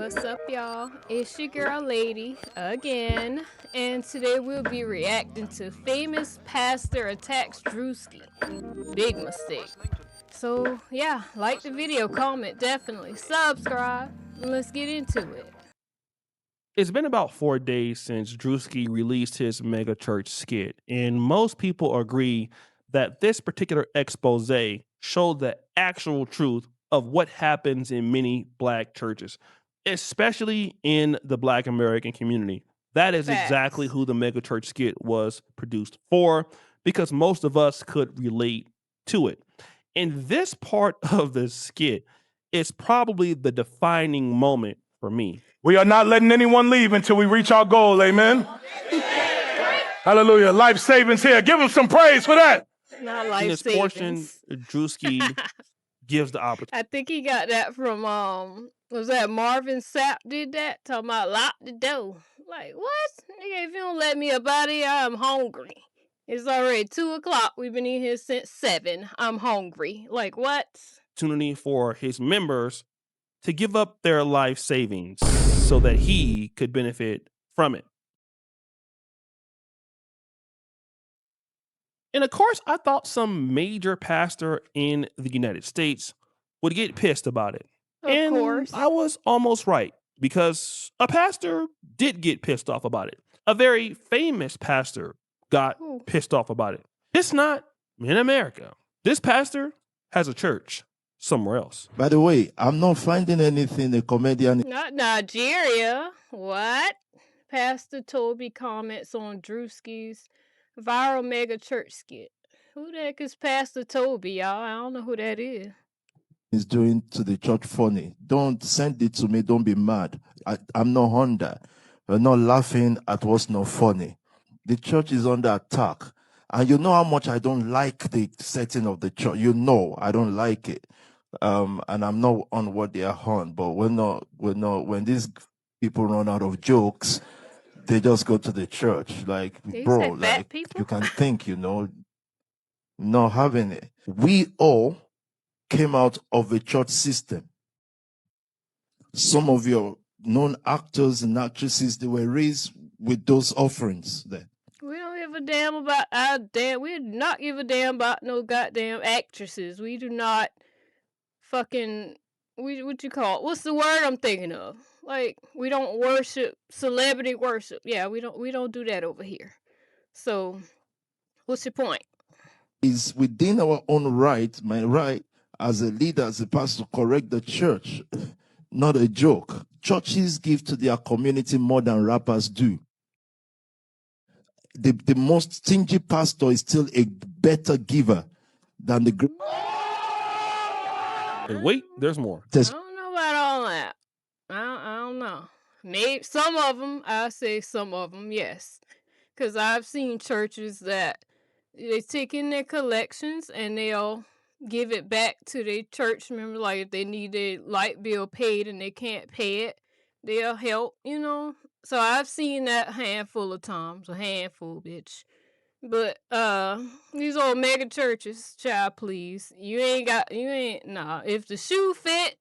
What's up, y'all? It's your girl, Lady, again, and today we'll be reacting to famous pastor attacks Druski. Big mistake. So, yeah, like the video, comment, definitely, subscribe, and let's get into it. It's been about 4 days since Druski released his mega church skit, and most people agree that this particular expose showed the actual truth of what happens in many black churches, especially in the black American community. That is exactly Facts. who the mega church skit was produced for, because most of us could relate to it. And this part of the skit is probably the defining moment for me. We are not letting anyone leave until we reach our goal, amen? Hallelujah. Life savings here. Give him some praise for that. Not In life this portion, savings. Drewski gives the opportunity. I think he got that from, was that Marvin Sapp did that? Talking about lock the door. Like, what? Nigga, if you don't let me up out of here, I'm hungry. It's already 2 o'clock. We've been in here since 7. I'm hungry. Like, what? Opportunity for his members to give up their life savings so that he could benefit from it. And of course, I thought some major pastor in the United States would get pissed about it. Of course. I was almost right, because a pastor did get pissed off about it. A very famous pastor got pissed off about it. It's not in America. This pastor has a church somewhere else. By the way, I'm not finding anything a comedian. Not Nigeria. What? Pastor Toby comments on Druski's viral mega church skit. Who the heck is Pastor Toby, y'all? I don't know who that is. Is doing to the church funny. Don't send it to me. Don't be mad. I'm not on that. We're not laughing at what's not funny. The church is under attack. And you know how much I don't like the setting of the church. You know I don't like it. And I'm not on what they are on. But when these people run out of jokes, they just go to the church. Like, bro, like, you can think, not having it. We all came out of a church system. Some of your known actors and actresses, they were raised with those offerings there. We don't give a damn about we do not give a damn about no goddamn actresses. We do not fucking, what you call it? What's the word I'm thinking of? Like, we don't worship, celebrity worship. Yeah, we don't do that over here. So, what's your point? Is within our own right, my right, as a leader, as a pastor, to correct the church. Not a joke. Churches give to their community more than rappers do. The most stingy pastor is still a better giver than the... And wait, there's more. I don't know about all that. I don't know. Maybe some of them, I say some of them, yes. Because I've seen churches that they take in their collections and they'll give it back to their church members. Like, if they need their light bill paid and they can't pay it, they'll help, So I've seen that a handful of times. A handful, bitch. But these old mega churches, child, please. Nah. If the shoe fit,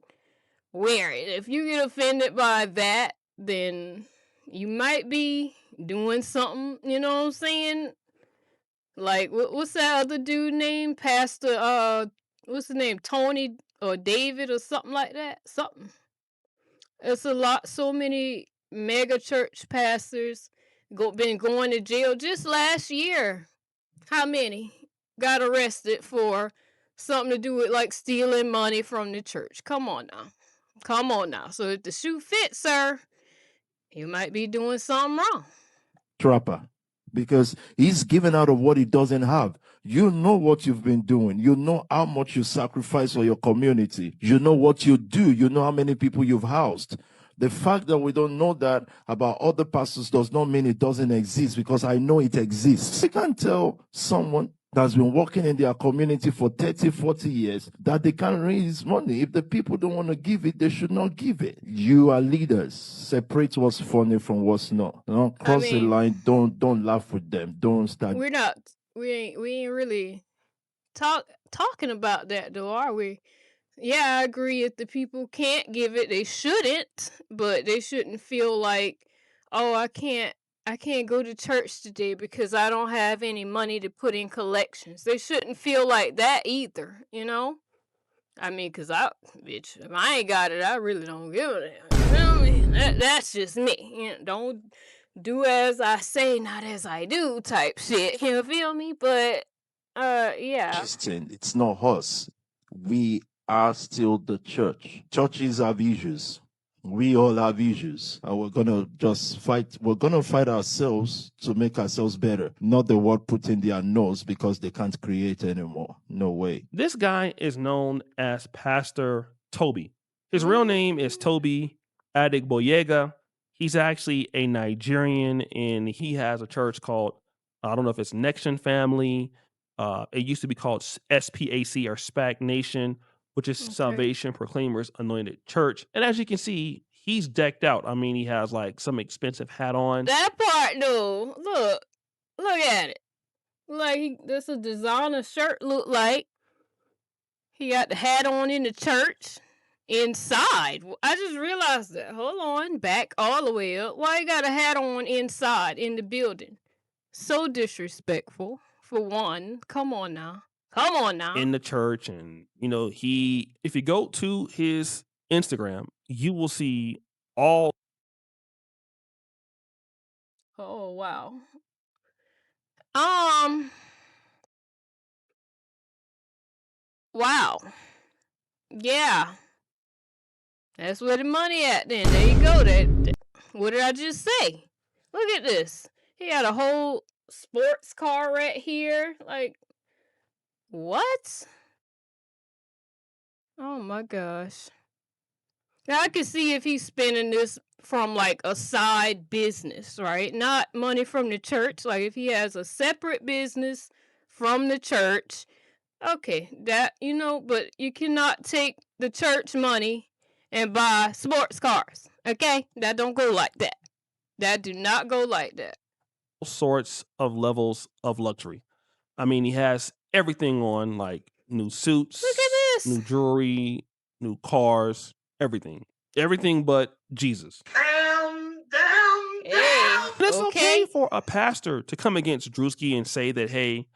wear it. If you get offended by that, then you might be doing something, you know what I'm saying? Like, what's that other dude named? Pastor, what's his name? Tony or David or something like that? Something. It's a lot, so many mega church pastors been going to jail just last year. How many got arrested for something to do with, like, stealing money from the church? Come on now. So if the shoe fits, sir, you might be doing something wrong. Trapper, because he's given out of what he doesn't have. You know what you've been doing. You know how much you sacrifice for your community. You know what you do. You know how many people you've housed. The fact that we don't know that about other pastors does not mean it doesn't exist, because I know it exists. I can't tell someone that's been working in their community for 30, 40 years that they can't raise money. If the people don't want to give it, they should not give it. You are leaders. Separate what's funny from what's not. Don't cross the line. Don't laugh with them. Don't start. We ain't really talking about that, though, are we? Yeah, I agree. If the people can't give it, they shouldn't, but they shouldn't feel like, oh, I can't go to church today because I don't have any money to put in collections. They shouldn't feel like that either, you know? I mean, cause bitch, if I ain't got it, I really don't give a damn. You know what I mean? That's just me. You know, don't do as I say, not as I do type shit. You feel me? But, yeah. Christian, it's not us. We are still the church. Churches have issues. We all have issues. And we're gonna just fight. We're gonna fight ourselves to make ourselves better. Not the world putting their nose because they can't create anymore. No way. This guy is known as Pastor Toby. His real name is Toby Adegboyega. He's actually a Nigerian, and he has a church called, I don't know if it's Nection Family. It used to be called SPAC or SPAC Nation, which is Okay. Salvation Proclaimers Anointed Church. And as you can see, he's decked out. I mean, he has like some expensive hat on. That part though, look at it. Like that's a designer shirt. Look like he got the hat on in the church. Inside, I just realized that. Hold on, back all the way up. Why you got a hat on inside in the building? So disrespectful. For one, come on now. In the church, and if you go to his Instagram, you will see all Oh wow. Wow. Yeah. That's where the money at then. There you go. What did I just say? Look at this. He had a whole sports car right here. Like, what? Oh my gosh. Now I can see if he's spending this from like a side business, right? Not money from the church. Like if he has a separate business from the church, okay, but you cannot take the church money and buy sports cars. Okay? That don't go like that. That do not go like that. sorts of levels of luxury. I mean, he has everything on, like new suits, Look at new this. jewelry, new cars, everything. Everything but Jesus. Hey, And it's okay for a pastor to come against Druski and say that, hey,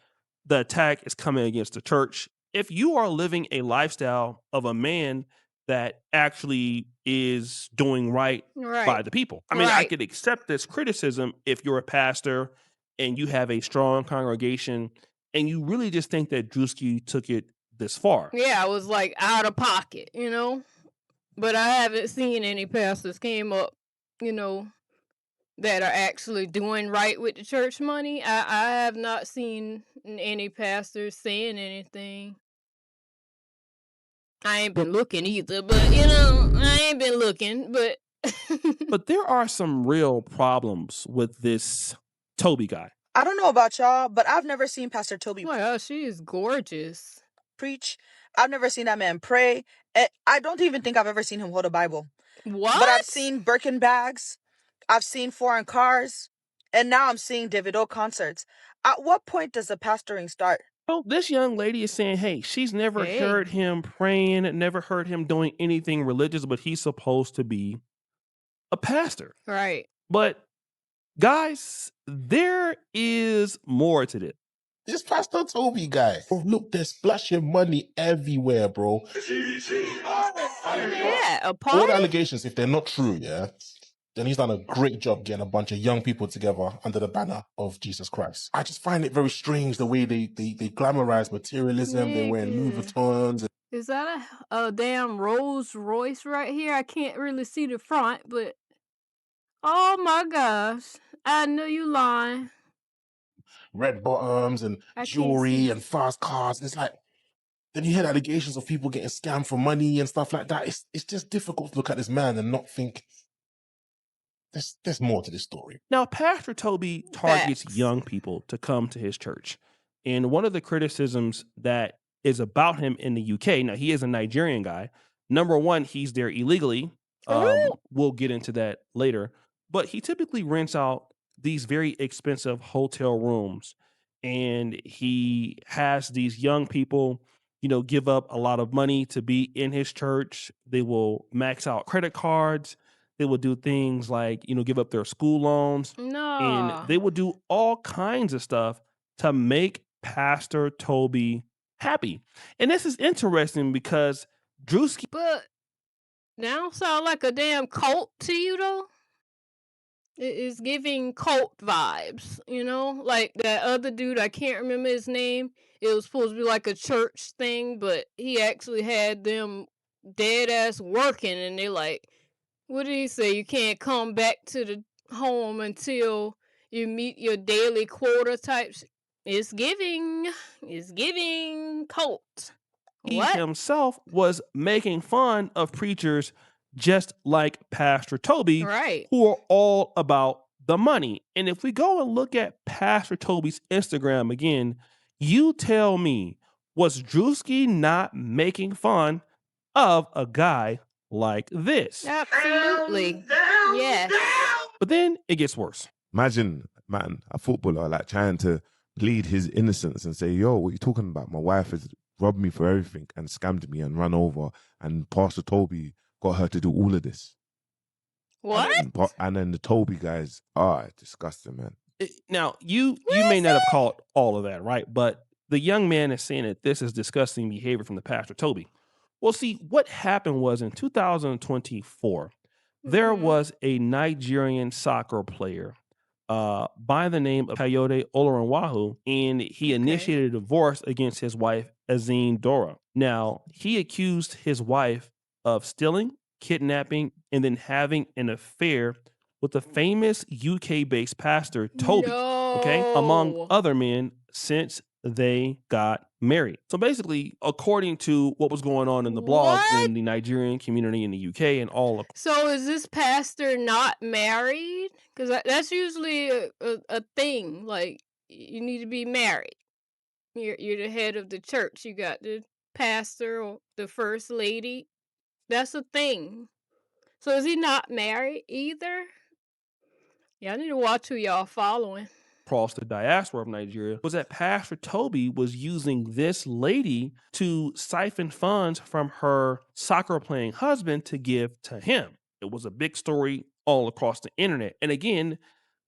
the attack is coming against the church. If you are living a lifestyle of a man that actually is doing right by the people. I mean, I Right. could accept this criticism if you're a pastor and you have a strong congregation and you really just think that Druski took it this far. Yeah, I was like out of pocket, But I haven't seen any pastors came up, that are actually doing right with the church money. I have not seen any pastors saying anything. I ain't been looking either, but I ain't been looking, but But there are some real problems with this Toby guy. I don't know about y'all, but I've never seen Pastor Toby well, she is gorgeous. preach. I've never seen that man pray. And I don't even think I've ever seen him hold a Bible. What? But I've seen Birkin bags. I've seen foreign cars. And now I'm seeing Davido concerts. At what point does the pastoring start? Well, this young lady is saying, hey, she's never Hey. heard him praying, never heard him doing anything religious, but he's supposed to be a pastor. Right. But guys, there is more to this. This Pastor Toby guy. Bro, look, they're splashing money everywhere, bro. Yeah, a All party? the allegations, if they're not true, yeah, then he's done a great job getting a bunch of young people together under the banner of Jesus Christ. I just find it very strange the way they glamorize materialism. They're wearing Louis Nigga. Vuittons. Is that a damn Rolls Royce right here? I can't really see the front, but oh my gosh. I know you lying. Red bottoms and I can't jewelry see. and fast cars. It's like, then you hear allegations of people getting scammed for money and stuff like that. It's just difficult to look at this man and not think there's more to this story. Now, Pastor Toby targets Facts. young people to come to his church. And one of the criticisms that is about him in the UK, now he is a Nigerian guy. Number one, he's there illegally. We'll get into that later. But he typically rents out these very expensive hotel rooms. And he has these young people give up a lot of money to be in his church. They will max out credit cards. They will do things like, give up their school loans. And No. they will do all kinds of stuff to make Pastor Toby happy. And this is interesting because Druski. But that don't sound like a damn cult to you, though? It is giving cult vibes, Like that other dude, I can't remember his name. It was supposed to be like a church thing, but he actually had them dead ass working, and they like, what did he say? You can't come back to the home until you meet your daily quota types. It's giving cult. He What? himself was making fun of preachers just like Pastor Toby, Right. who are all about the money. And if we go and look at Pastor Toby's Instagram again, you tell me, was Druski not making fun of a guy like this? Absolutely. Yes. But then it gets worse. Imagine, man, a footballer like trying to plead his innocence and say, yo, what are you talking about? My wife has robbed me for everything and scammed me and run over, and Pastor Toby got her to do all of this. What? And then the Toby guys, it's disgusting, man. Now, you may not have caught all of that, right? But the young man is saying that this is disgusting behavior from the Pastor Toby. Well, see, what happened was in 2024, there was a Nigerian soccer player by the name of Kayode Oloronwahu, and he initiated a divorce against his wife, Azine Dora. Now, he accused his wife of stealing, kidnapping, and then having an affair with the famous UK-based pastor, Toby, among other men, since they got married. So basically, according to what was going on in the blogs in the Nigerian community in the UK and all of. So is this pastor not married? Because that's usually a thing. Like, you need to be married. You're the head of the church. You got the pastor or the first lady. That's a thing. So is he not married either? Y'all need to watch who y'all following. Across the diaspora of Nigeria was that Pastor Toby was using this lady to siphon funds from her soccer playing husband to give to him. It was a big story all across the internet. And again,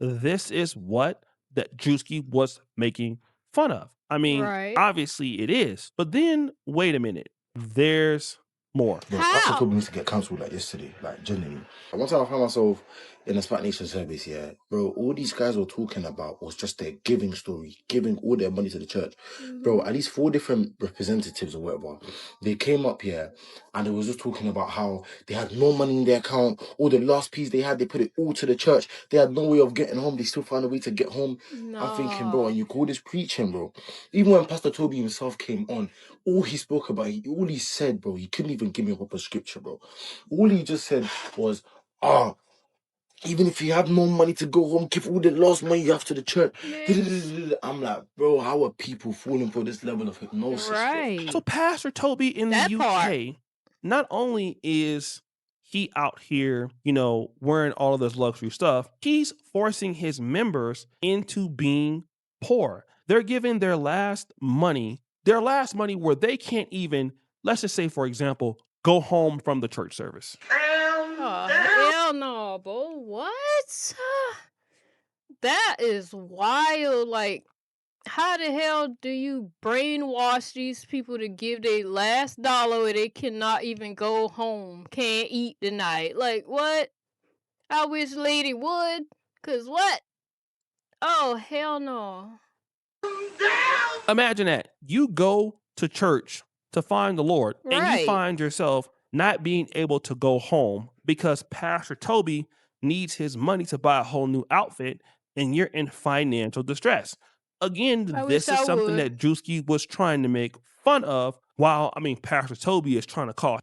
this is what that Druski was making fun of. I mean, obviously it is. But then, wait a minute. There's more. Bro, Pastor Toby needs to get cancelled like yesterday, like genuinely. One time I found myself in a Spat Nation service, yeah. Bro, all these guys were talking about was just their giving story, giving all their money to the church. Bro, at least 4 different representatives or whatever, they came up here and they was just talking about how they had no money in their account, all the last piece they had, they put it all to the church. They had no way of getting home, they still found a way to get home. No. I'm thinking, bro, and you call this preaching, bro. Even when Pastor Toby himself came on, all he spoke about, all he said, bro, he couldn't even give me a proper scripture, bro. All he just said was, even if you have no money to go home, give all the last money you have to the church. I'm like, bro, how are people falling for this level of hypnosis? Right. Bro? So Pastor Toby in the UK, not only is he out here, wearing all of this luxury stuff, he's forcing his members into being poor. They're giving their last money where they can't even, let's just say, for example, go home from the church service. Hell no, bro. What? That is wild. Like, how the hell do you brainwash these people to give their last dollar where they cannot even go home, can't eat tonight? Like, what? I wish Lady would. Cause what? Oh, hell no. Imagine that. You go to church to find the Lord, and you find yourself not being able to go home because Pastor Toby needs his money to buy a whole new outfit, and you're in financial distress. Again, this is something that Druski was trying to make fun of, while, Pastor Toby is trying to call.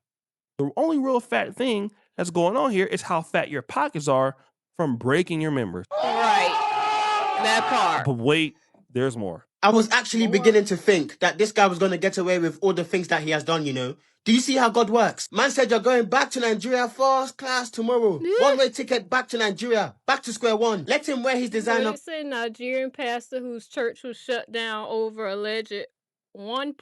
The only real fat thing that's going on here is how fat your pockets are from breaking your members. Right. That part. But wait, there's more. I was actually beginning to think that this guy was going to get away with all the things that he has done, Do you see how God works? Man said you're going back to Nigeria first class tomorrow. One-way ticket back to Nigeria, back to square one. Let him wear his designer. It's a Nigerian pastor whose church was shut down over alleged million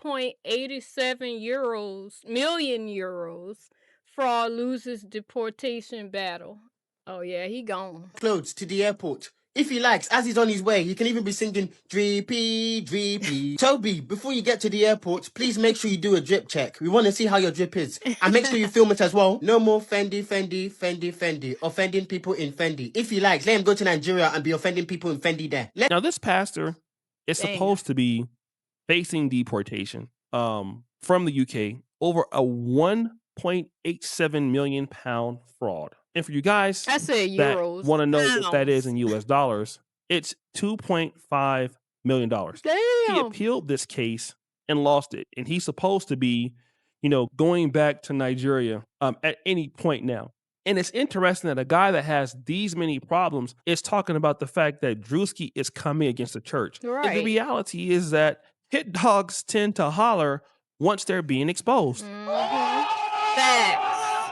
euros. Fraud loses deportation battle. Oh yeah, he gone. Clothes to the airport. If he likes, as he's on his way, he can even be singing Drippy, Drippy. Toby, before you get to the airport, please make sure you do a drip check. We want to see how your drip is. And make sure you film it as well. No more Fendi, Fendi, Fendi, Fendi. Offending people in Fendi. If he likes, let him go to Nigeria and be offending people in Fendi there. Now, this pastor is Damn. supposed to be facing deportation from the UK over a £1.87 million fraud. And for you guys I said that euros. want to know what that is Pounds. in US dollars, it's $2.5 million. He Damn. appealed this case and lost it. And he's supposed to be, going back to Nigeria at any point now. And it's interesting that a guy that has these many problems is talking about the fact that Druski is coming against the church. And the Right. reality is that hit dogs tend to holler once they're being exposed. Facts.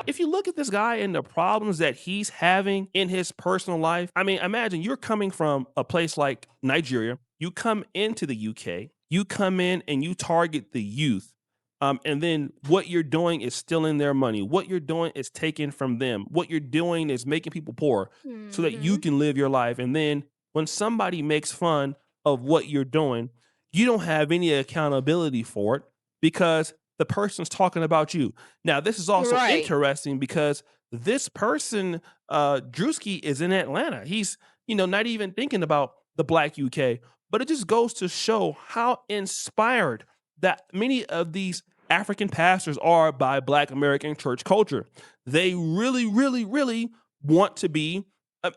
If you look at this guy and the problems that he's having in his personal life, I mean, imagine you're coming from a place like Nigeria, you come into the UK, you come in and you target the youth. And then what you're doing is stealing their money. What you're doing is taking from them. What you're doing is making people poor so that you can live your life. And then when somebody makes fun of what you're doing, you don't have any accountability for it because the person's talking about you. Now, this is also Right. interesting because this person, Druski, is in Atlanta. He's, not even thinking about the Black UK, but it just goes to show how inspired that many of these African pastors are by Black American church culture. They really, really, really want to be,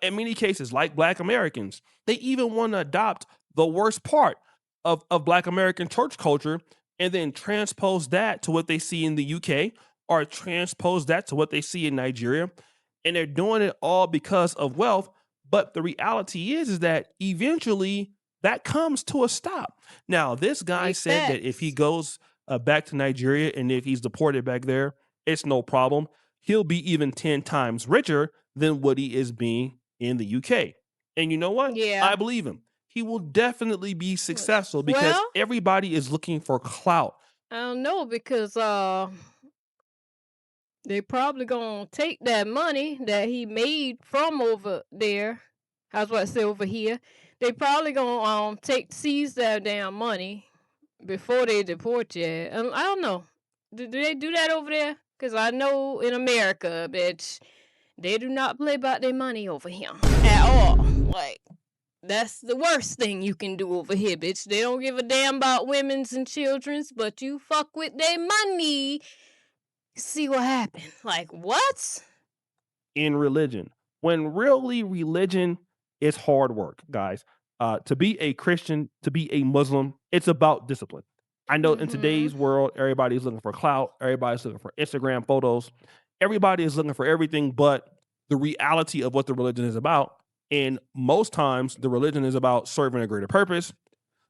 in many cases, like Black Americans. They even want to adopt the worst part of Black American church culture and then transpose that to what they see in the UK or transpose that to what they see in Nigeria. And they're doing it all because of wealth. But the reality is that eventually that comes to a stop. Now, this guy Big said that if he facts. goes back to Nigeria and if he's deported back there, it's no problem. He'll be even 10 times richer than what he is being in the UK. And you know what? Yeah. I believe him. He will definitely be successful because Well, everybody is looking for clout. I don't know because they probably gonna take that money that he made from over there. I was about to say over here. They probably gonna seize that damn money before they deport you. I don't know. Do they do that over there? Cause I know in America, bitch, they do not play about their money over here at all. Like that's the worst thing you can do over here, bitch. They don't give a damn about women's and children's, but you fuck with their money. See what happens. Like what? In religion, when really religion is hard work, guys. To be a Christian, to be a Muslim, it's about discipline. I know in today's world, everybody's looking for clout, everybody's looking for Instagram photos, everybody is looking for everything but the reality of what the religion is about. And most times, the religion is about serving a greater purpose,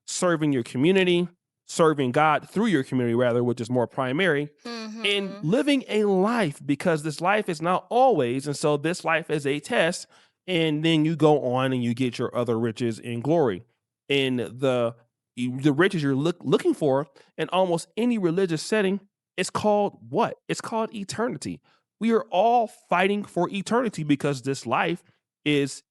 serving your community, serving God through your community, rather, which is more primary, and living a life because this life is not always. And so this life is a test. And then you go on and you get your other riches in glory. And the riches you're looking for in almost any religious setting is called what? It's called eternity. We are all fighting for eternity because this life is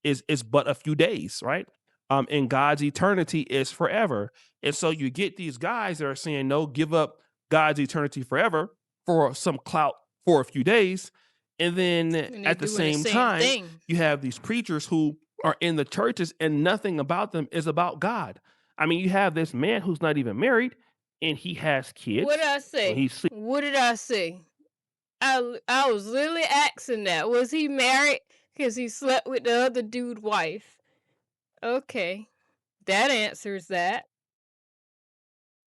but a few days, right? And God's eternity is forever. And so you get these guys that are saying, no, give up God's eternity forever for some clout for a few days. And then at the same time, you have these preachers who are in the churches and nothing about them is about God. I mean, you have this man who's not even married and he has kids. What did I say? What did I say? I was literally asking that. Was he married? Because he slept with the other dude's wife. Okay. That answers that.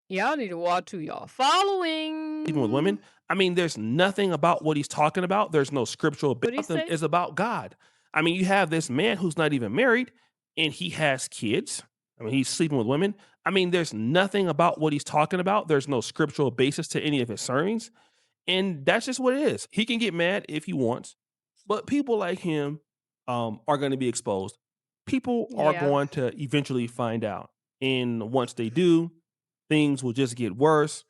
Y'all need to watch who y'all following. Even with women, I mean, there's nothing about what he's talking about. There's no scriptural about them. It's about God. I mean, you have this man who's not even married and he has kids. I mean, he's sleeping with women. I mean, there's nothing about what he's talking about. There's no scriptural basis to any of his sermons. And that's just what it is. He can get mad if he wants, but people like him are going to be exposed. People are going to eventually find out. And once they do, things will just get worse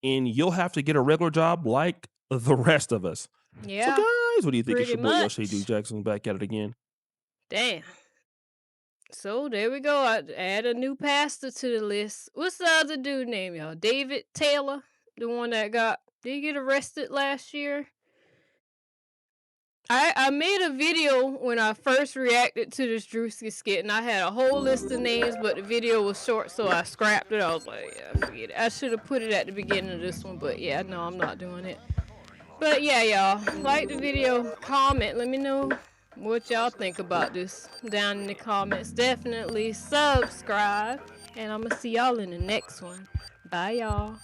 and you'll have to get a regular job like the rest of us. Yeah. So guys, what do you think? It's pretty your boy Yoshe much. D Jackson back at it again. Damn. So there we go. I add a new pastor to the list. What's the other dude name, y'all? David Taylor, the one that did he get arrested last year? I made a video when I first reacted to this Druski skit, and I had a whole list of names, but the video was short, so I scrapped it. I was like, yeah, forget it. I should have put it at the beginning of this one, but yeah, no, I'm not doing it. But yeah, y'all, like the video, comment, let me know what y'all think about this down in the comments. Definitely subscribe, and I'm gonna see y'all in the next one. Bye, y'all.